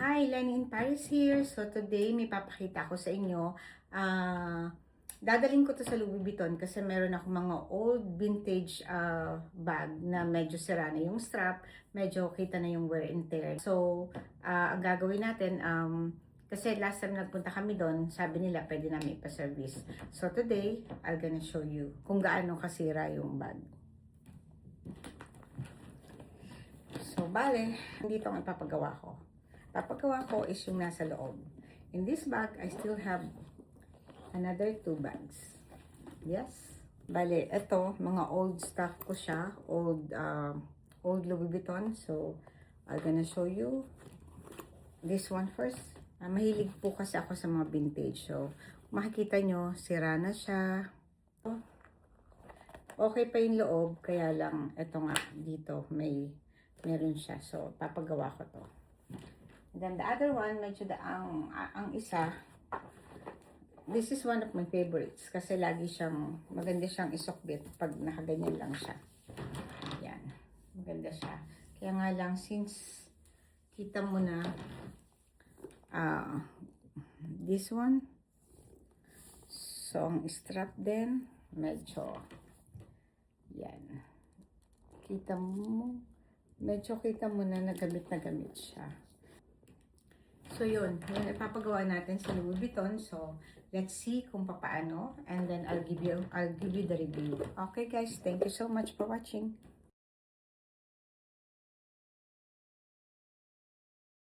Hi, Lenny in Paris here. So today may papakita ko sa inyo. Dadaling ko to sa Louis Vuitton kasi meron ako mga old vintage bag na medyo sira na yung strap, medyo kita na yung wear and tear. So ang gagawin natin, kasi last time nagpunta kami doon, sabi nila pwede namin ipa-service. So today, I'm gonna show you kung gaano kasira yung bag. So bale, dito ang ipapagawa ko. Papagawa ko is yung nasa loob. In this bag, I still have another 2 bags. Yes. Bale, ito, mga old stock ko siya. Old Louis Vuitton. So, I'm gonna show you this one first. Mahilig po kasi ako sa mga vintage. So, makikita nyo, sira na siya. Okay pa yung loob, kaya lang, ito nga, dito, meron siya. So, papagawa ko to. Then the other one, medyo ang isa, this is one of my favorites kasi lagi siyang, maganda siyang isukbit pag nakaganyan lang siya. Yan, maganda siya. Kaya nga lang, since kita mo na, this one, so ang strap din, medyo, yan, medyo kita mo na nagamit siya. So yun ipapagawa natin sa Louis Vuitton. So let's see kung paano, and then I'll give you the review. Okay guys, thank you so much for watching.